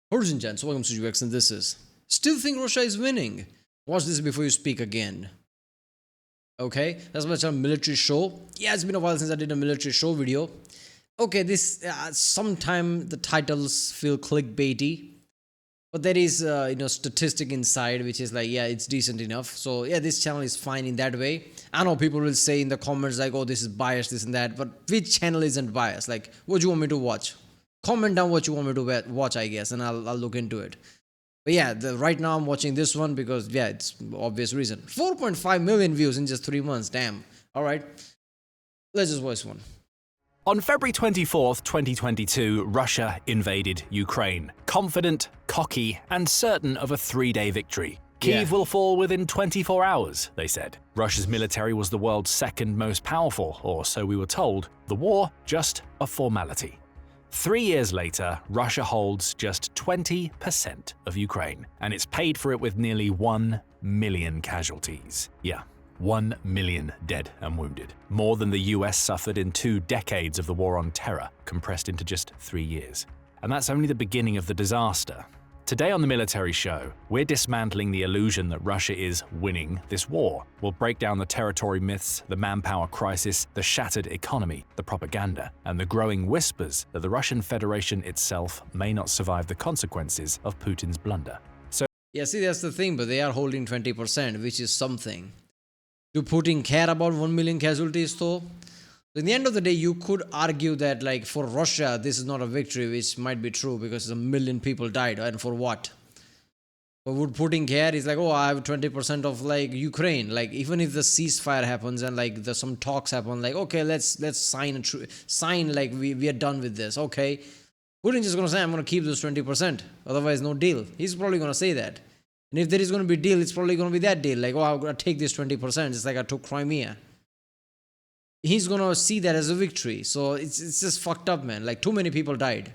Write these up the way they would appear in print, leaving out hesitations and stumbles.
Ladies and gents, welcome to UX, and this is Still Think Russia is Winning? Watch this before you speak again. Okay, that's my channel military show. Yeah, it's been a while since I did a military show video. Okay, this sometime the titles feel clickbaity, but there is statistic inside which is like, yeah, it's decent enough. So yeah, this channel is fine in that way. I know people will say in the comments like, oh, this is biased, this and that, but which channel isn't biased? Like, what do you want me to watch? Comment down what you want me to watch, I guess, and I'll look into it. But yeah, right now I'm watching this one because, yeah, it's obvious reason. 4.5 million views in just 3 months. Damn. All right. Let's just watch one. On February 24th, 2022, Russia invaded Ukraine. Confident, cocky, and certain of a 3-day victory. Kyiv will fall within 24 hours, they said. Russia's military was the world's second most powerful, or so we were told. The war, just a formality. 3 years later, Russia holds just 20% of Ukraine, and it's paid for it with nearly 1 million casualties. Yeah, 1 million dead and wounded. More than the US suffered in 2 decades of the war on terror, compressed into just 3 years. And that's only the beginning of the disaster. Today on the Military Show, we're dismantling the illusion that Russia is winning this war. We'll break down the territory myths, the manpower crisis, the shattered economy, the propaganda, and the growing whispers that the Russian Federation itself may not survive the consequences of Putin's blunder. Yeah, see, that's the thing, but they are holding 20%, which is something. Do Putin care about 1 million casualties though? In the end of the day, you could argue that, like, for Russia, this is not a victory, which might be true because 1 million people died, and for what? But would Putin care? He's like, oh, I have 20% of like Ukraine. Like, even if the ceasefire happens and like some talks happen, like, okay, let's sign like we are done with this. Okay, Putin's just gonna say, I'm gonna keep this 20%. Otherwise, no deal. He's probably gonna say that. And if there is gonna be a deal, it's probably gonna be that deal. Like, oh, I'm gonna take this 20%. It's like I took Crimea. He's gonna see that as a victory. So it's just fucked up, man. Like, too many people died,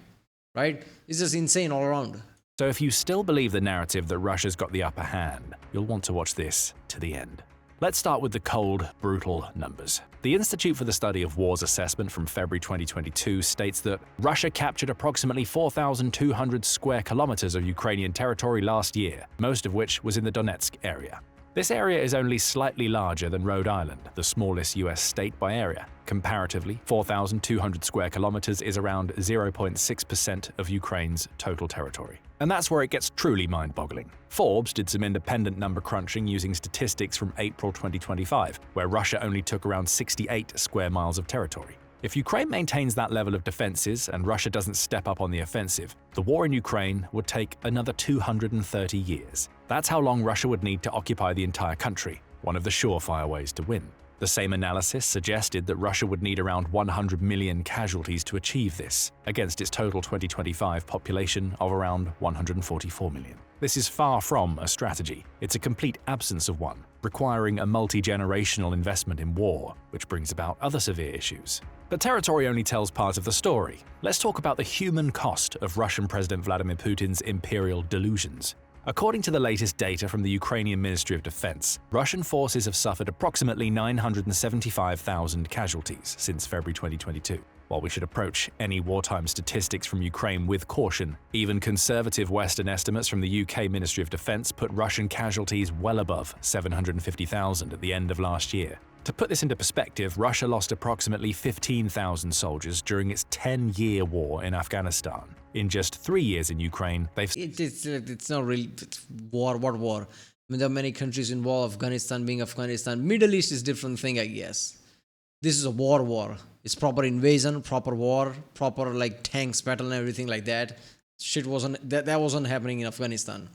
right? It's just insane all around. So if you still believe the narrative that Russia's got the upper hand, you'll want to watch this to the end. Let's start with the cold, brutal numbers. The Institute for the Study of Wars assessment from February 2022 states that Russia captured approximately 4,200 square kilometers of Ukrainian territory last year, most of which was in the Donetsk area. This area is only slightly larger than Rhode Island, the smallest US state by area. Comparatively, 4,200 square kilometers is around 0.6% of Ukraine's total territory. And that's where it gets truly mind-boggling. Forbes did some independent number crunching using statistics from April 2025, where Russia only took around 68 square miles of territory. If Ukraine maintains that level of defenses and Russia doesn't step up on the offensive, the war in Ukraine would take another 230 years. That's how long Russia would need to occupy the entire country, one of the surefire ways to win. The same analysis suggested that Russia would need around 100 million casualties to achieve this, against its total 2025 population of around 144 million. This is far from a strategy. It's a complete absence of one, requiring a multi-generational investment in war, which brings about other severe issues. But territory only tells part of the story. Let's talk about the human cost of Russian President Vladimir Putin's imperial delusions. According to the latest data from the Ukrainian Ministry of Defense, Russian forces have suffered approximately 975,000 casualties since February 2022. While we should approach any wartime statistics from Ukraine with caution, even conservative Western estimates from the UK Ministry of Defense put Russian casualties well above 750,000 at the end of last year. To put this into perspective, Russia lost approximately 15,000 soldiers during its 10-year war in Afghanistan. In just 3 years in Ukraine, they've... It's not really war. What war? I mean, there are many countries involved, Afghanistan being Afghanistan. Middle East is different thing, I guess. This is a war. It's proper invasion, proper war, proper like tanks battle and everything like that. Shit that wasn't happening in Afghanistan.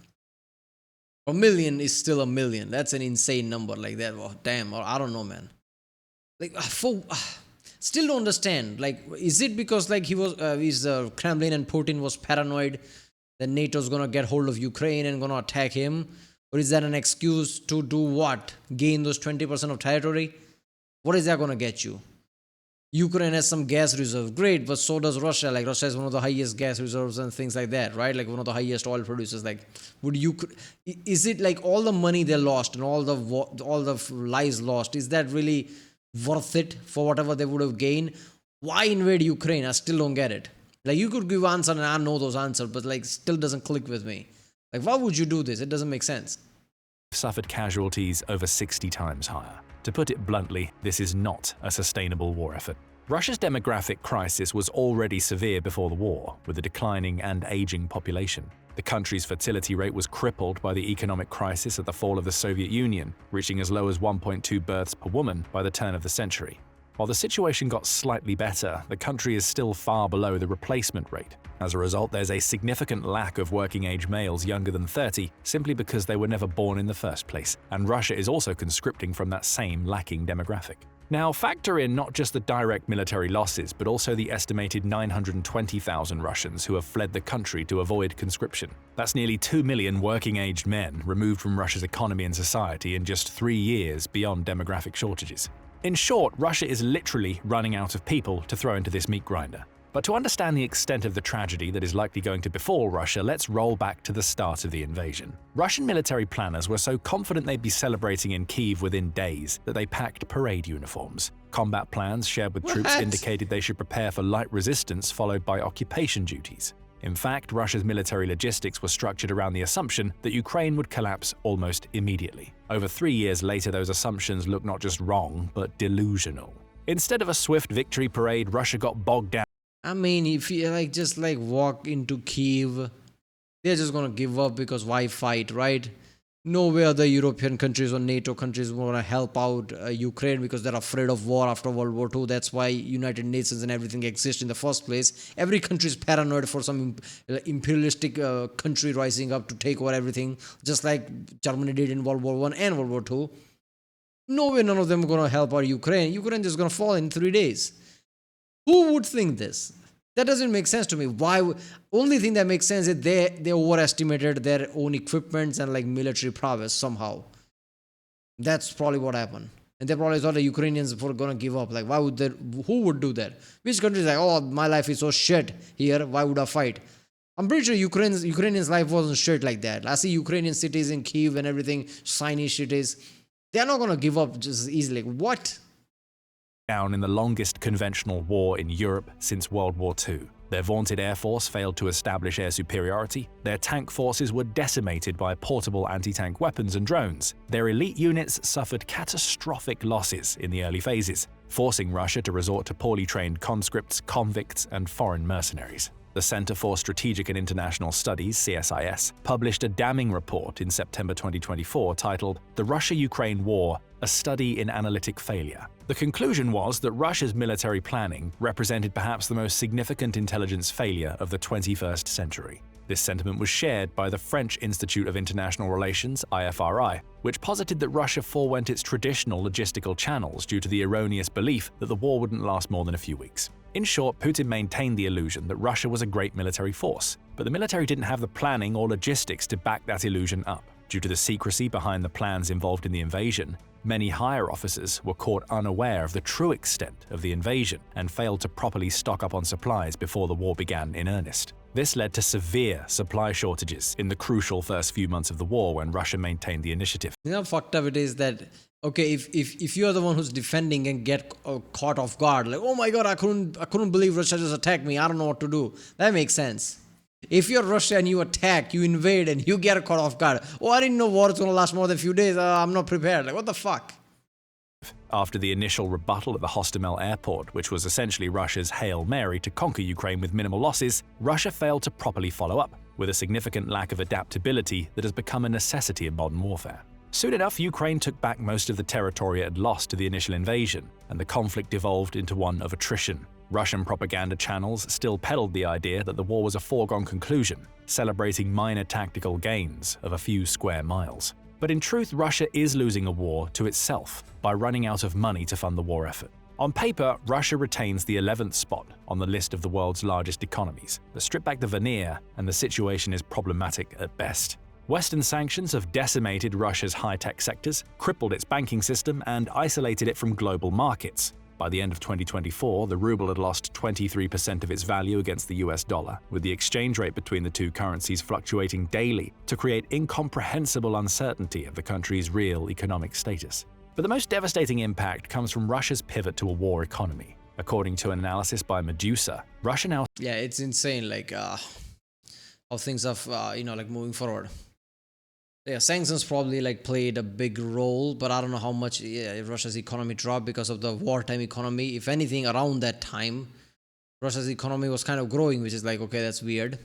1 million is still 1 million. That's an insane number like that. Oh, damn, or I don't know, man. Like, still don't understand. Like, is it because like Kremlin and Putin was paranoid that NATO's gonna get hold of Ukraine and gonna attack him, or is that an excuse to do what? Gain those 20% of territory? What is that gonna get you? Ukraine has some gas reserve, great, but so does Russia. Like, Russia has one of the highest gas reserves and things like that, right? Like, one of the highest oil producers. Like, is it like all the money they lost and all the lives lost? Is that really worth it for whatever they would have gained? Why invade Ukraine? I still don't get it. Like you could give answer and I know those answers, but like still doesn't click with me. Like why would you do this? It doesn't make sense. Suffered casualties over 60 times higher. To put it bluntly, this is not a sustainable war effort. Russia's demographic crisis was already severe before the war, with a declining and aging population. The country's fertility rate was crippled by the economic crisis at the fall of the Soviet Union, reaching as low as 1.2 births per woman by the turn of the century. While the situation got slightly better, the country is still far below the replacement rate. As a result, there's a significant lack of working-age males younger than 30 simply because they were never born in the first place, and Russia is also conscripting from that same lacking demographic. Now, factor in not just the direct military losses, but also the estimated 920,000 Russians who have fled the country to avoid conscription. That's nearly 2 million working-aged men removed from Russia's economy and society in just 3 years beyond demographic shortages. In short, Russia is literally running out of people to throw into this meat grinder. But to understand the extent of the tragedy that is likely going to befall Russia, let's roll back to the start of the invasion. Russian military planners were so confident they'd be celebrating in Kyiv within days that they packed parade uniforms. Combat plans shared with troops indicated they should prepare for light resistance followed by occupation duties. In fact, Russia's military logistics were structured around the assumption that Ukraine would collapse almost immediately. Over 3 years later, those assumptions look not just wrong, but delusional. Instead of a swift victory parade, Russia got bogged down. I mean, if you just walk into Kyiv, they're just gonna give up because why fight, right? No way other European countries or NATO countries want to help out Ukraine because they're afraid of war after World War II. That's why United Nations and everything exist in the first place. Every country is paranoid for some imperialistic country rising up to take over everything, just like Germany did in World War I and World War II. No way none of them are going to help out Ukraine. Ukraine is going to fall in 3 days. Who would think this? That doesn't make sense to me. Why? Only thing that makes sense is they overestimated their own equipments and military prowess somehow. That's probably what happened. And they probably thought the Ukrainians were gonna give up. Why would they? Who would do that? Which country is oh, my life is so shit here. Why would I fight? I'm pretty sure Ukrainians' life wasn't shit like that. I see Ukrainian cities in Kyiv and everything, shiny cities. They're not gonna give up just easily. What? Down in the longest conventional war in Europe since World War II. Their vaunted air force failed to establish air superiority, their tank forces were decimated by portable anti-tank weapons and drones, their elite units suffered catastrophic losses in the early phases, forcing Russia to resort to poorly trained conscripts, convicts, and foreign mercenaries. The Center for Strategic and International Studies, CSIS, published a damning report in September 2024 titled The Russia-Ukraine War, a Study in Analytic Failure. The conclusion was that Russia's military planning represented perhaps the most significant intelligence failure of the 21st century. This sentiment was shared by the French Institute of International Relations, IFRI, which posited that Russia forewent its traditional logistical channels due to the erroneous belief that the war wouldn't last more than a few weeks. In short, Putin maintained the illusion that Russia was a great military force, but the military didn't have the planning or logistics to back that illusion up. Due to the secrecy behind the plans involved in the invasion, many higher officers were caught unaware of the true extent of the invasion and failed to properly stock up on supplies before the war began in earnest. This led to severe supply shortages in the crucial first few months of the war when Russia maintained the initiative. You know how fucked up it is that, okay, if you're the one who's defending and get caught off guard, oh my god, I couldn't believe Russia just attacked me, I don't know what to do. That makes sense. If you're Russia and you attack, you invade and you get caught off guard. Oh, I didn't know war was going to last more than a few days. I'm not prepared. What the fuck? After the initial rebuttal at the Hostomel airport, which was essentially Russia's Hail Mary to conquer Ukraine with minimal losses, Russia failed to properly follow up, with a significant lack of adaptability that has become a necessity in modern warfare. Soon enough, Ukraine took back most of the territory it had lost to the initial invasion, and the conflict devolved into one of attrition. Russian propaganda channels still peddled the idea that the war was a foregone conclusion, celebrating minor tactical gains of a few square miles. But in truth, Russia is losing a war to itself by running out of money to fund the war effort. On paper, Russia retains the 11th spot on the list of the world's largest economies, but strip back the veneer and the situation is problematic at best. Western sanctions have decimated Russia's high-tech sectors, crippled its banking system, and isolated it from global markets. By the end of 2024, the ruble had lost 23% of its value against the US dollar, with the exchange rate between the two currencies fluctuating daily to create incomprehensible uncertainty of the country's real economic status. But the most devastating impact comes from Russia's pivot to a war economy. According to an analysis by Medusa, Russia now Yeah, it's insane, like how things are, like moving forward. Yeah, sanctions probably like played a big role, but I don't know how much Russia's economy dropped because of the wartime economy. If anything, around that time, Russia's economy was kind of growing, which is like, okay, that's weird.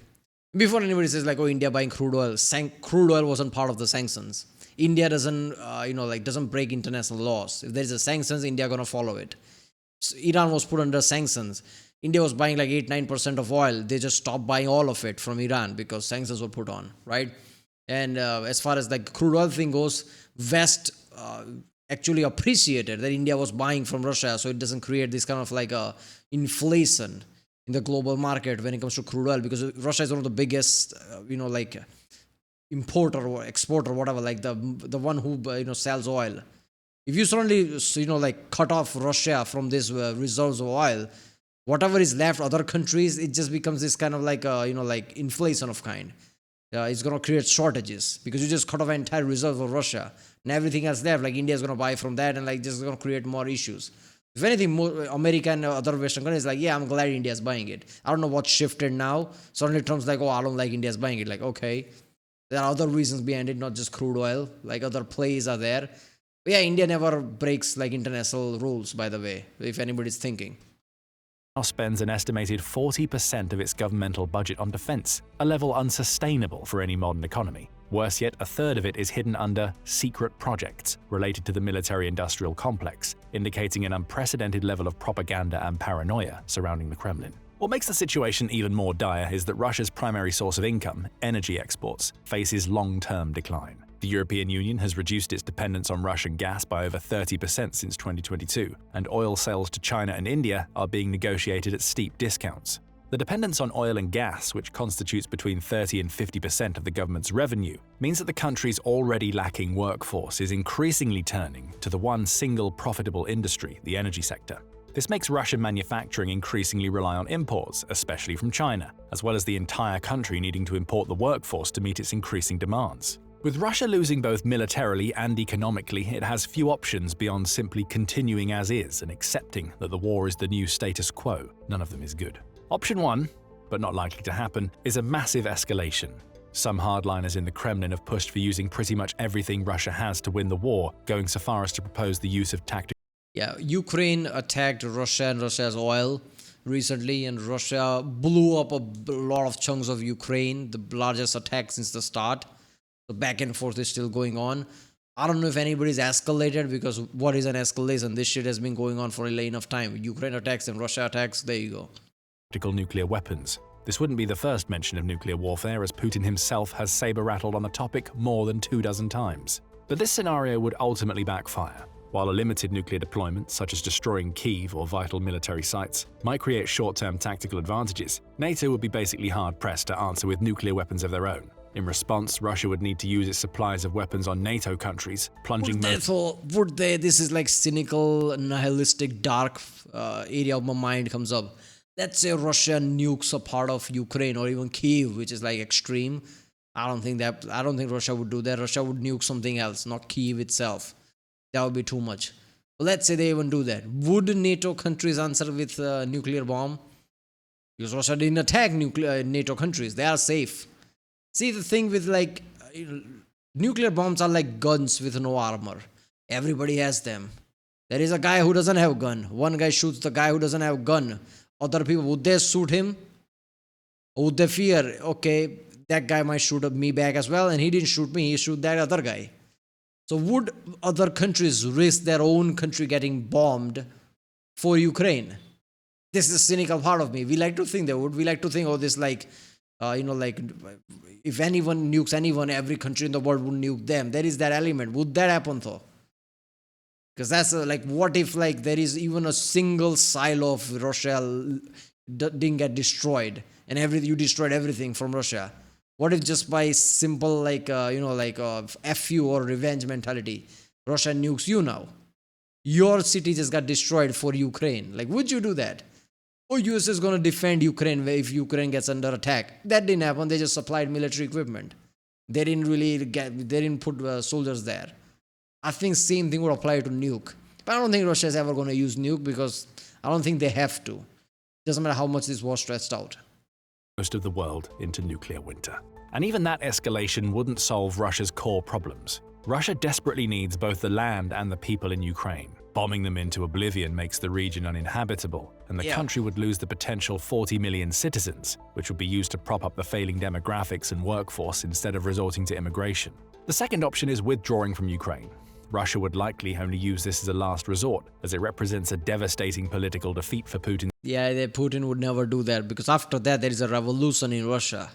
Before anybody says like, oh, India buying crude oil, crude oil wasn't part of the sanctions. India doesn't, doesn't break international laws. If there is a sanctions, India gonna follow it. So Iran was put under sanctions. India was buying like 8-9% of oil. They just stopped buying all of it from Iran because sanctions were put on, right? And as far as like crude oil thing goes, West actually appreciated that India was buying from Russia, so it doesn't create this kind of like a inflation in the global market when it comes to crude oil, because Russia is one of the biggest, importer or exporter, whatever, like the one who sells oil. If you suddenly cut off Russia from this reserves of oil, whatever is left, other countries, it just becomes this kind of like inflation of kind. It's going to create shortages because you just cut off an entire reserve of Russia and everything else left, like India is going to buy from that, and like just going to create more issues. If anything, more America and other Western countries like, yeah, I'm glad India is buying it. I don't know what shifted now. Suddenly Trump's like, oh, I don't like India's buying it. Like, okay, there are other reasons behind it, not just crude oil. Like other plays are there. But yeah, India never breaks like international rules, by the way, if anybody's thinking. Spends an estimated 40% of its governmental budget on defense, a level unsustainable for any modern economy. Worse yet, a third of it is hidden under secret projects related to the military-industrial complex, indicating an unprecedented level of propaganda and paranoia surrounding the Kremlin. What makes the situation even more dire is that Russia's primary source of income, energy exports, faces long-term decline. The European Union has reduced its dependence on Russian gas by over 30% since 2022, and oil sales to China and India are being negotiated at steep discounts. The dependence on oil and gas, which constitutes between 30 and 50% of the government's revenue, means that the country's already lacking workforce is increasingly turning to the one single profitable industry, the energy sector. This makes Russian manufacturing increasingly rely on imports, especially from China, as well as the entire country needing to import the workforce to meet its increasing demands. With Russia losing both militarily and economically, it has few options beyond simply continuing as is and accepting that the war is the new status quo. None of them is good. Option 1, but not likely to happen, is a massive escalation. Some hardliners in the Kremlin have pushed for using pretty much everything Russia has to win the war, going so far as to propose the use of tactical. Yeah, Ukraine attacked Russia and Russia's oil recently, and Russia blew up a lot of chunks of Ukraine, the largest attack since the start. The back and forth is still going on. I don't know if anybody's escalated, because what is an escalation? This shit has been going on for enough time. Ukraine attacks and Russia attacks, there you go. Nuclear weapons. This wouldn't be the first mention of nuclear warfare, as Putin himself has saber-rattled on the topic more than 24 times. But this scenario would ultimately backfire. While a limited nuclear deployment, such as destroying Kyiv or vital military sites, might create short-term tactical advantages, NATO would be basically hard-pressed to answer with nuclear weapons of their own. In response, Russia would need to use its supplies of weapons on NATO countries, plunging would they? This is like cynical, nihilistic, dark area of my mind comes up. Let's say Russia nukes a part of Ukraine or even Kyiv, which is like extreme. I don't think Russia would do that. Russia would nuke something else, not Kyiv itself. That would be too much. But let's say they even do that. Would NATO countries answer with a nuclear bomb? Because Russia didn't attack NATO countries. They are safe. See, the thing with like nuclear bombs are like guns with no armor. Everybody has them. There is a guy who doesn't have a gun. One guy shoots the guy who doesn't have a gun. Other people, would they shoot him? Or would they fear, okay, that guy might shoot me back as well, and he didn't shoot me, he shoot that other guy. So would other countries risk their own country getting bombed for Ukraine? This is the cynical part of me. We like to think they would. We like to think, oh, this like, if anyone nukes anyone, every country in the world would nuke them. There is that element. Would that happen though? Because that's like, what if like there is even a single silo of Russia didn't get destroyed, and you destroyed everything from Russia? What if just by simple FU or revenge mentality, Russia nukes you now? Your city just got destroyed for Ukraine. Like, would you do that? Or US is going to defend Ukraine if Ukraine gets under attack? That didn't happen. They just supplied military equipment. They didn't put soldiers there. I think same thing would apply to nuke. But I don't think Russia is ever going to use nuke, because I don't think they have to. Doesn't matter how much this war stretched out. Most of the world into nuclear winter. And even that escalation wouldn't solve Russia's core problems. Russia desperately needs both the land and the people in Ukraine. Bombing them into oblivion makes the region uninhabitable, and the country would lose the potential 40 million citizens, which would be used to prop up the failing demographics and workforce instead of resorting to immigration. The second option is withdrawing from Ukraine. Russia would likely only use this as a last resort, as it represents a devastating political defeat for Putin. Yeah, Putin would never do that, because after that there is a revolution in Russia.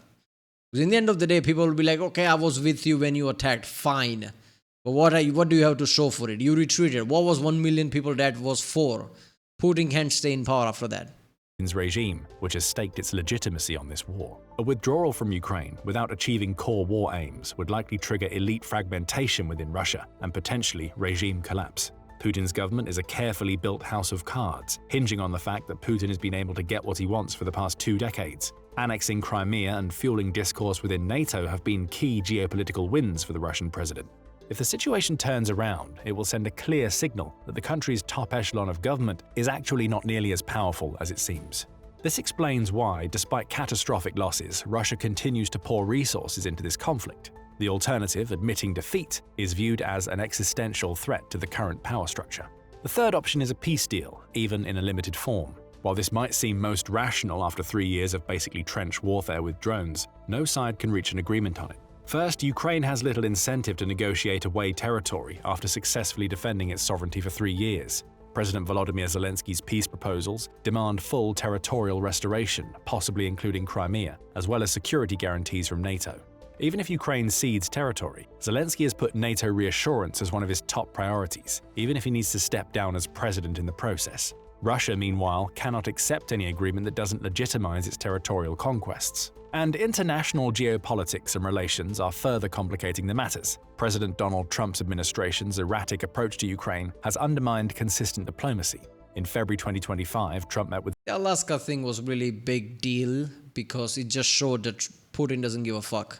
Because in the end of the day, people will be like, okay, I was with you when you attacked, fine. But what do you have to show for it? You retreated. What was 1 million people that was for? Putin can't stay in power after that. Regime, which has staked its legitimacy on this war. A withdrawal from Ukraine without achieving core war aims would likely trigger elite fragmentation within Russia and potentially regime collapse. Putin's government is a carefully built house of cards, hinging on the fact that Putin has been able to get what he wants for the past 2 decades. Annexing Crimea and fueling discourse within NATO have been key geopolitical wins for the Russian president. If the situation turns around, it will send a clear signal that the country's top echelon of government is actually not nearly as powerful as it seems. This explains why, despite catastrophic losses, Russia continues to pour resources into this conflict. The alternative, admitting defeat, is viewed as an existential threat to the current power structure. The third option is a peace deal, even in a limited form. While this might seem most rational after 3 years of basically trench warfare with drones, no side can reach an agreement on it. First, Ukraine has little incentive to negotiate away territory after successfully defending its sovereignty for 3 years. President Volodymyr Zelensky's peace proposals demand full territorial restoration, possibly including Crimea, as well as security guarantees from NATO. Even if Ukraine cedes territory, Zelensky has put NATO reassurance as one of his top priorities, even if he needs to step down as president in the process. Russia, meanwhile, cannot accept any agreement that doesn't legitimize its territorial conquests. And international geopolitics and relations are further complicating the matters. President Donald Trump's administration's erratic approach to Ukraine has undermined consistent diplomacy. In February 2025, Trump met with The Alaska thing was really big deal because it just showed that Putin doesn't give a fuck.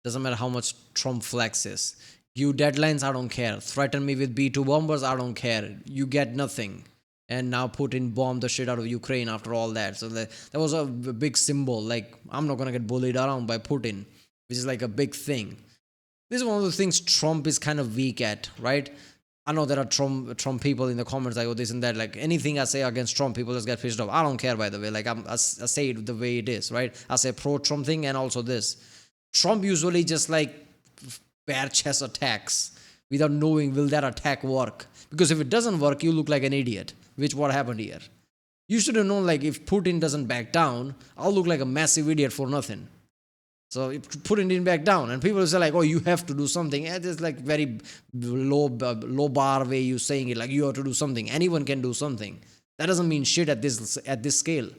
Doesn't matter how much Trump flexes. You deadlines, I don't care. Threaten me with B-2 bombers, I don't care. You get nothing. And now Putin bombed the shit out of Ukraine after all that. So that was a big symbol. Like, I'm not going to get bullied around by Putin, which is like a big thing. This is one of the things Trump is kind of weak at, right? I know there are Trump people in the comments like, oh, this and that. Like, anything I say against Trump, people just get pissed off. I don't care, by the way. Like, I say it the way it is, right? I say pro-Trump thing and also this. Trump usually just like bare chest attacks without knowing will that attack work. Because if it doesn't work, you look like an idiot. Which what happened here. You should have known, like, if Putin doesn't back down, I'll look like a massive idiot for nothing. So if Putin didn't back down, and people say like, oh, you have to do something. It's like very low bar way you saying it, like you have to do something. Anyone can do something. That doesn't mean shit at this scale.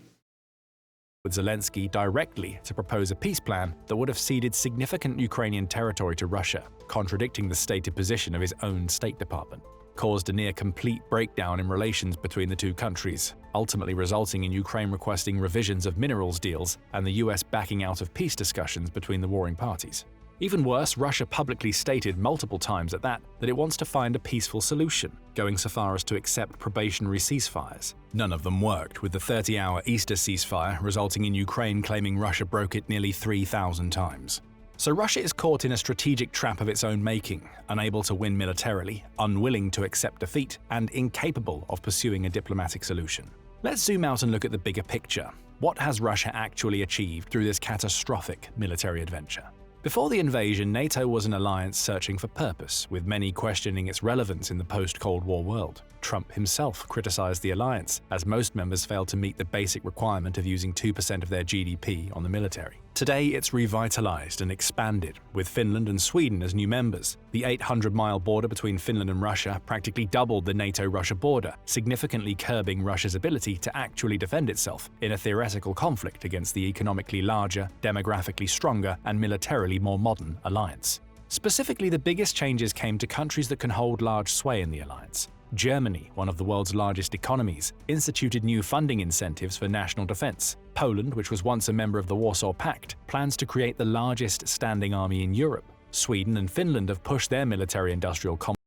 with Zelensky directly to propose a peace plan that would have ceded significant Ukrainian territory to Russia, contradicting the stated position of his own State Department, caused a near-complete breakdown in relations between the two countries, ultimately resulting in Ukraine requesting revisions of minerals deals and the US backing out of peace discussions between the warring parties. Even worse, Russia publicly stated multiple times at that it wants to find a peaceful solution, going so far as to accept probationary ceasefires. None of them worked, with the 30-hour Easter ceasefire resulting in Ukraine claiming Russia broke it nearly 3,000 times. So Russia is caught in a strategic trap of its own making, unable to win militarily, unwilling to accept defeat, and incapable of pursuing a diplomatic solution. Let's zoom out and look at the bigger picture. What has Russia actually achieved through this catastrophic military adventure? Before the invasion, NATO was an alliance searching for purpose, with many questioning its relevance in the post-Cold War world. Trump himself criticized the alliance, as most members failed to meet the basic requirement of using 2% of their GDP on the military. Today, it's revitalized and expanded, with Finland and Sweden as new members. The 800-mile border between Finland and Russia practically doubled the NATO-Russia border, significantly curbing Russia's ability to actually defend itself in a theoretical conflict against the economically larger, demographically stronger, and militarily more modern alliance. Specifically, the biggest changes came to countries that can hold large sway in the alliance. Germany, one of the world's largest economies, instituted new funding incentives for national defense. Poland, which was once a member of the Warsaw Pact, plans to create the largest standing army in Europe. Sweden and Finland have pushed their military-industrial complex.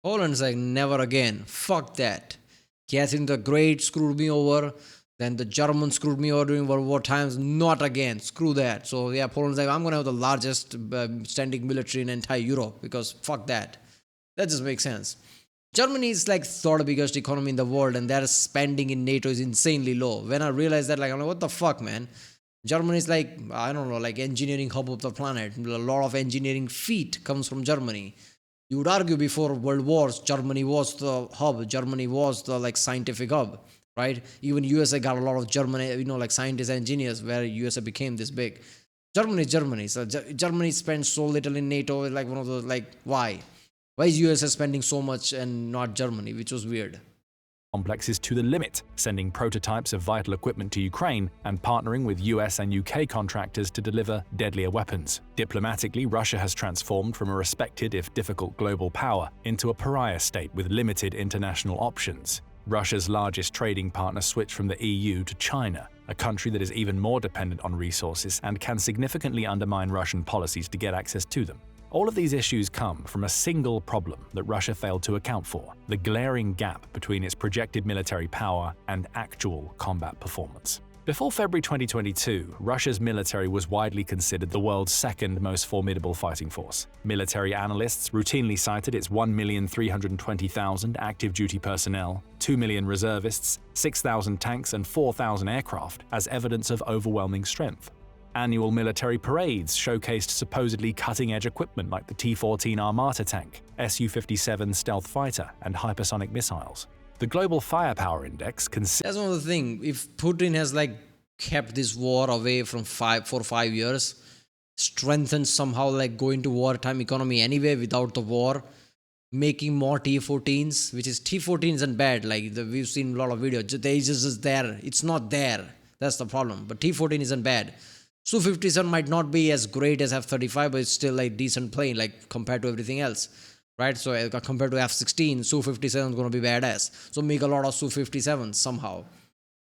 Poland's like, never again. Fuck that. Catherine the Great screwed me over. Then the Germans screwed me over during World War times. Not again. Screw that. So yeah, Poland's like, I'm going to have the largest standing military in entire Europe because fuck that. That just makes sense. Germany is like third biggest economy in the world, and their spending in NATO is insanely low. When I realized that, like, I'm like, what the fuck, man? Germany is like, I don't know, like engineering hub of the planet. A lot of engineering feat comes from Germany. You would argue before World Wars, Germany was the hub. Germany was the like scientific hub, right? Even USA got a lot of Germany, like scientists, engineers, where USA became this big. Germany is Germany. So Germany spends so little in NATO. Like one of those, like, why? Why is USA spending so much and not Germany, which was weird? Complexes to the limit, sending prototypes of vital equipment to Ukraine and partnering with US and UK contractors to deliver deadlier weapons. Diplomatically, Russia has transformed from a respected, if difficult, global power into a pariah state with limited international options. Russia's largest trading partner switched from the EU to China, a country that is even more dependent on resources and can significantly undermine Russian policies to get access to them. All of these issues come from a single problem that Russia failed to account for: the glaring gap between its projected military power and actual combat performance. Before February 2022, Russia's military was widely considered the world's second most formidable fighting force. Military analysts routinely cited its 1,320,000 active duty personnel, 2 million reservists, 6,000 tanks, and 4,000 aircraft as evidence of overwhelming strength. Annual military parades showcased supposedly cutting-edge equipment like the T-14 Armata tank, Su-57 stealth fighter, and hypersonic missiles. The Global Firepower Index That's one of the things. If Putin has like kept this war away from 5 years, strengthened somehow, like going to wartime economy anyway without the war, making more T-14s, which is T-14 isn't bad. Like we've seen a lot of videos. The Aegis is there. It's not there. That's the problem. But T-14 isn't bad. Su-57 might not be as great as F-35, but it's still like decent plane, like compared to everything else, right? So compared to F-16, Su-57 is going to be badass. So make a lot of Su-57s somehow,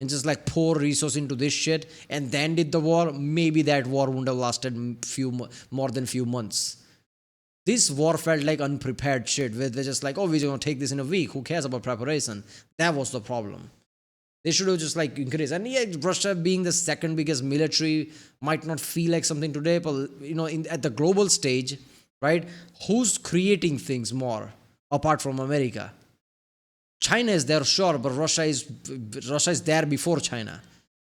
and just like pour resource into this shit, and then did the war. Maybe that war wouldn't have lasted more than few months. This war felt like unprepared shit, where they're just like, oh, we're going to take this in a week. Who cares about preparation? That was the problem. They should have just like increased. And yeah, Russia being the second biggest military might not feel like something today, but at the global stage, right? Who's creating things more apart from America? China is there, sure, but Russia is there before China.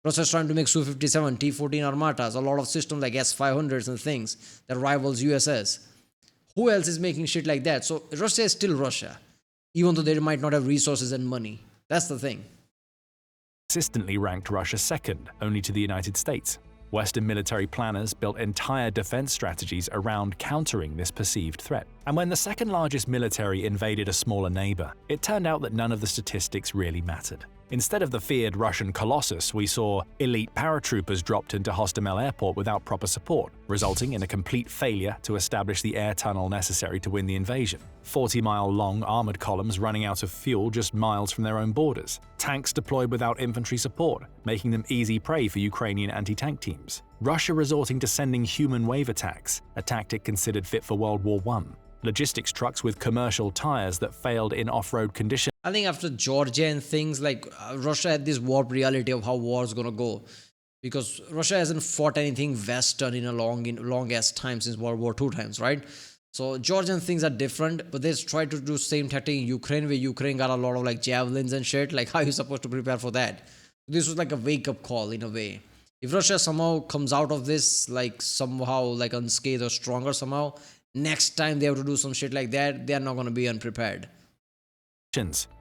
Russia is trying to make Su-57, T-14 Armatas, a lot of systems like S-500s and things that rivals USS. Who else is making shit like that? So Russia is still Russia, even though they might not have resources and money. That's the thing. Consistently ranked Russia second, only to the United States. Western military planners built entire defense strategies around countering this perceived threat. And when the second largest military invaded a smaller neighbor, it turned out that none of the statistics really mattered. Instead of the feared Russian colossus, we saw elite paratroopers dropped into Hostomel Airport without proper support, resulting in a complete failure to establish the air tunnel necessary to win the invasion. 40-mile-long armored columns running out of fuel just miles from their own borders. Tanks deployed without infantry support, making them easy prey for Ukrainian anti-tank teams. Russia resorting to sending human wave attacks, a tactic considered fit for World War I. Logistics trucks with commercial tires that failed in off-road conditions. I think after Georgia and things, like Russia had this warped reality of how war is going to go. Because Russia hasn't fought anything Western in a long-ass time since World War II times, right? So Georgian things are different, but they tried to do same tactic in Ukraine, where Ukraine got a lot of like javelins and shit. Like, how are you supposed to prepare for that? This was like a wake-up call in a way. If Russia somehow comes out of this like somehow like unscathed or stronger somehow, next time they have to do some shit like that, they are not going to be unprepared.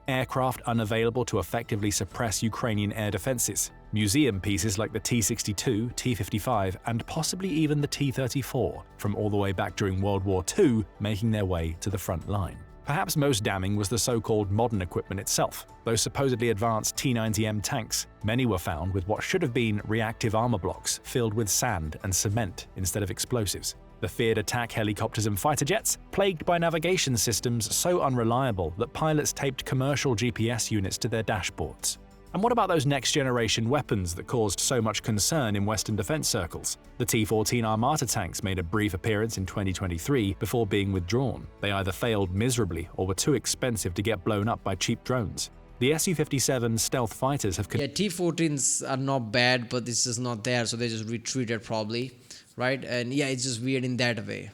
Aircraft unavailable to effectively suppress Ukrainian air defenses. Museum pieces like the T-62, T-55, and possibly even the T-34, from all the way back during World War II, making their way to the front line. Perhaps most damning was the so-called modern equipment itself. Those supposedly advanced T-90M tanks, many were found with what should have been reactive armor blocks filled with sand and cement instead of explosives. The feared attack helicopters and fighter jets, plagued by navigation systems so unreliable that pilots taped commercial GPS units to their dashboards. And what about those next-generation weapons that caused so much concern in Western defense circles? The T-14 Armata tanks made a brief appearance in 2023 before being withdrawn. They either failed miserably or were too expensive to get blown up by cheap drones. The Su-57 stealth fighters have Yeah, T-14s are not bad, but this is not there, so they just retreated probably, right? And yeah, it's just weird in that way.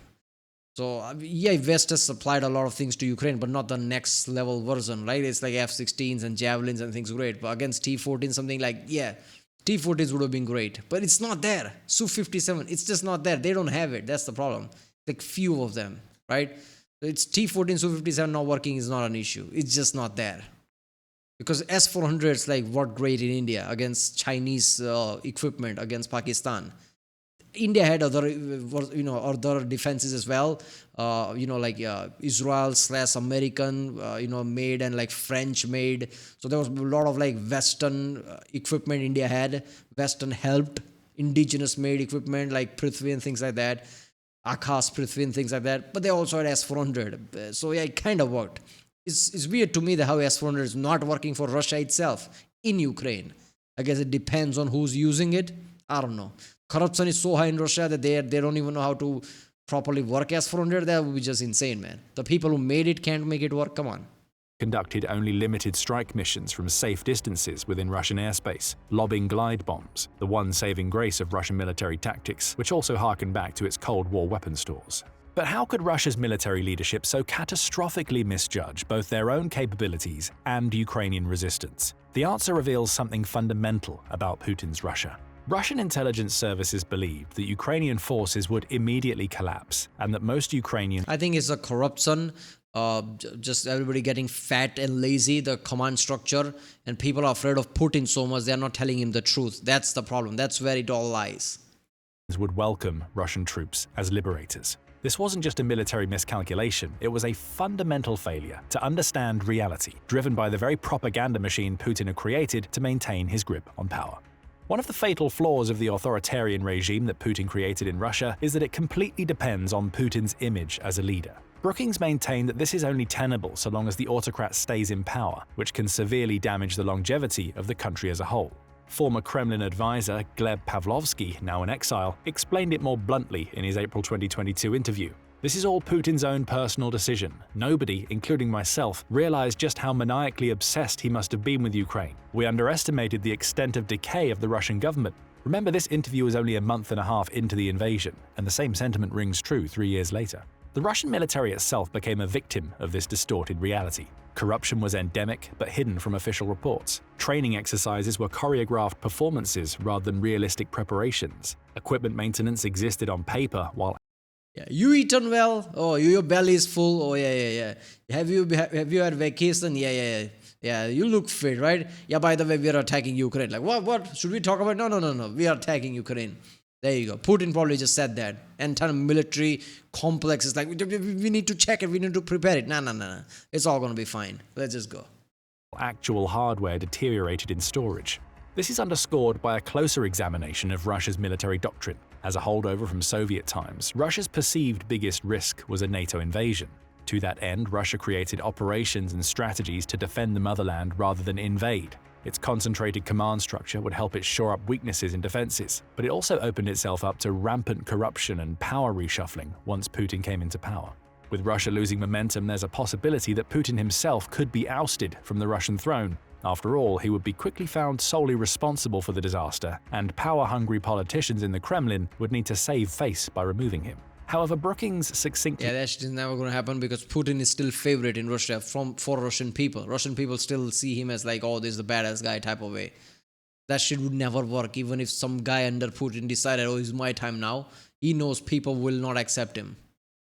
So yeah, West has supplied a lot of things to Ukraine, but not the next level version, right? It's like F-16s and Javelins and things great. But against T-14, something like, yeah, T-14s would have been great, but it's not there. Su-57, it's just not there. They don't have it. That's the problem. Like few of them, right? It's T-14, Su-57 not working is not an issue. It's just not there. Because S-400s like worked great in India against Chinese equipment against Pakistan. India had other, other defenses as well. Israel/American, made, and like French made. So there was a lot of like Western equipment India had. Western helped indigenous made equipment like Prithvi and things like that. Akash Prithvi and things like that. But they also had S-400. So yeah, it kind of worked. It's weird to me that how S-400 is not working for Russia itself in Ukraine. I guess it depends on who's using it. I don't know. Corruption is so high in Russia that they don't even know how to properly work S-400. That would be just insane, man. The people who made it can't make it work. Come on. Conducted only limited strike missions from safe distances within Russian airspace, lobbing glide bombs, the one saving grace of Russian military tactics, which also harken back to its Cold War weapon stores. But how could Russia's military leadership so catastrophically misjudge both their own capabilities and Ukrainian resistance? The answer reveals something fundamental about Putin's Russia. Russian intelligence services believed that Ukrainian forces would immediately collapse and that most Ukrainians— I think it's a corruption, just everybody getting fat and lazy, the command structure, and people are afraid of Putin so much they're not telling him the truth. That's the problem. That's where it all lies. would welcome Russian troops as liberators. This wasn't just a military miscalculation, it was a fundamental failure to understand reality, driven by the very propaganda machine Putin had created to maintain his grip on power. One of the fatal flaws of the authoritarian regime that Putin created in Russia is that it completely depends on Putin's image as a leader. Brookings maintained that this is only tenable so long as the autocrat stays in power, which can severely damage the longevity of the country as a whole. Former Kremlin advisor Gleb Pavlovsky, now in exile, explained it more bluntly in his April 2022 interview. This is all Putin's own personal decision. Nobody, including myself, realized just how maniacally obsessed he must have been with Ukraine. We underestimated the extent of decay of the Russian government. Remember, this interview was only a month and a half into the invasion, and the same sentiment rings true 3 years later. The Russian military itself became a victim of this distorted reality. Corruption was endemic, but hidden from official reports. Training exercises were choreographed performances rather than realistic preparations. Equipment maintenance existed on paper while— Yeah, you eaten well? Oh, your belly is full? Oh, yeah. Have you had vacation? Yeah. You look fit, right? Yeah, by the way, we are attacking Ukraine. Like, what? Should we talk about? No. We are attacking Ukraine. There you go. Putin probably just said that. Entire military complex is like, we need to check it. We need to prepare it. No. It's all going to be fine. Let's just go. Actual hardware deteriorated in storage. This is underscored by a closer examination of Russia's military doctrine. As a holdover from Soviet times, Russia's perceived biggest risk was a NATO invasion. To that end, Russia created operations and strategies to defend the motherland rather than invade. Its concentrated command structure would help it shore up weaknesses in defenses, but it also opened itself up to rampant corruption and power reshuffling once Putin came into power. With Russia losing momentum, there's a possibility that Putin himself could be ousted from the Russian throne. After all, he would be quickly found solely responsible for the disaster, and power-hungry politicians in the Kremlin would need to save face by removing him. However, Brookings succinctly— Yeah, that shit is never going to happen because Putin is still favorite in Russia for Russian people. Russian people still see him as like, oh, this is the badass guy type of way. That shit would never work. Even if some guy under Putin decided, oh, it's my time now, he knows people will not accept him.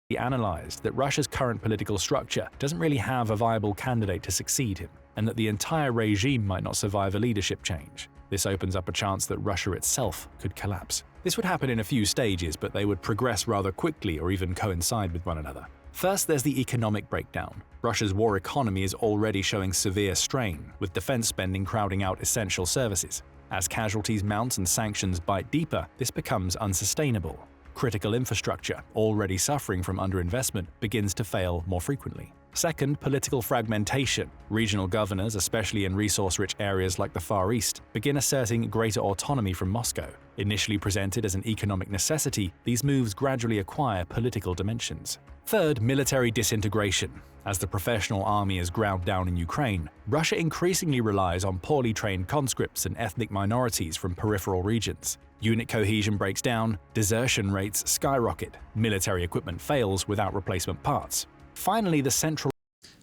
He analyzed that Russia's current political structure doesn't really have a viable candidate to succeed him, and that the entire regime might not survive a leadership change. This opens up a chance that Russia itself could collapse. This would happen in a few stages, but they would progress rather quickly or even coincide with one another. First, there's the economic breakdown. Russia's war economy is already showing severe strain, with defense spending crowding out essential services. As casualties mount and sanctions bite deeper, this becomes unsustainable. Critical infrastructure, already suffering from underinvestment, begins to fail more frequently. Second, political fragmentation. Regional governors, especially in resource-rich areas like the Far East, begin asserting greater autonomy from Moscow. Initially presented as an economic necessity, these moves gradually acquire political dimensions. Third, military disintegration. As the professional army is ground down in Ukraine, Russia increasingly relies on poorly trained conscripts and ethnic minorities from peripheral regions. Unit cohesion breaks down, desertion rates skyrocket, military equipment fails without replacement parts. Finally, the central...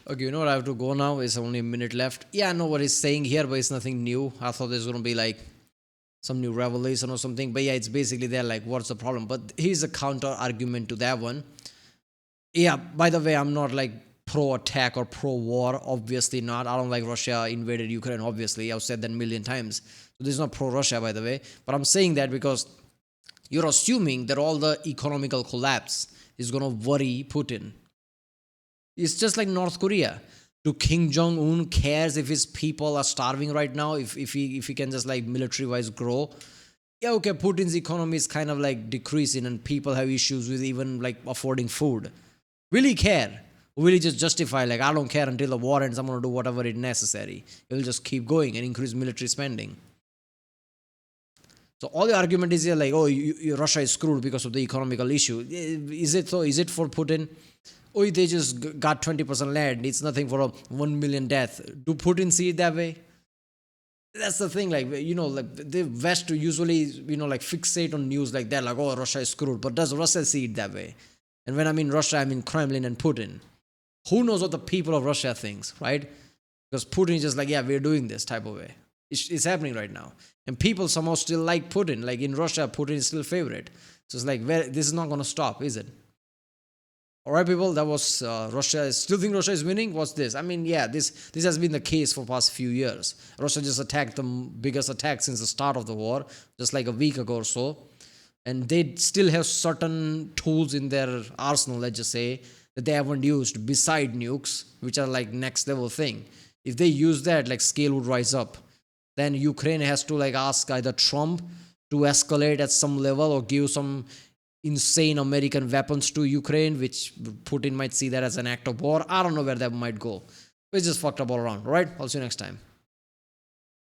Okay, you know what? I have to go now. It's only a minute left. Yeah, I know what he's saying here, but it's nothing new. I thought there's going to be like some new revelation or something. But yeah, it's basically there like, what's the problem? But here's a counter argument to that one. Yeah, by the way, I'm not like pro-attack or pro-war. Obviously not. I don't like Russia invaded Ukraine, obviously. I've said that a million times. So this is not pro-Russia, by the way. But I'm saying that because you're assuming that all the economical collapse is going to worry Putin. It's just like North Korea. Do Kim Jong-un cares if his people are starving right now? If he can just like military-wise grow? Yeah, okay, Putin's economy is kind of like decreasing and people have issues with even like affording food. Will he care? Or will he just justify like, I don't care until the war ends, I'm going to do whatever is necessary. He will just keep going and increase military spending. So all the argument is here like, oh, Russia is screwed because of the economical issue. Is it so? Is it for Putin? Oh, they just got 20% land. It's nothing for a 1 million death. Do Putin see it that way? That's the thing. Like, you know, like the West usually, you know, like fixate on news like that. Like, oh, Russia is screwed. But does Russia see it that way? And when I mean Russia, I mean Kremlin and Putin. Who knows what the people of Russia thinks, right? Because Putin is just like, yeah, we're doing this type of way. It's happening right now. And people somehow still like Putin. Like in Russia, Putin is still favorite. So it's like, this is not going to stop, is it? All right, people, that was Russia. Still think Russia is winning? What's this? I mean, yeah, this has been the case for past few years. Russia just attacked the biggest attack since the start of the war, just like a week ago or so. And they still have certain tools in their arsenal, let's just say, that they haven't used beside nukes, which are like next level thing. If they use that, like scale would rise up. Then Ukraine has to like ask either Trump to escalate at some level or give some insane American weapons to Ukraine, which Putin might see that as an act of war. I don't know where that might go. It's just fucked up all around. All right, I'll see you next time.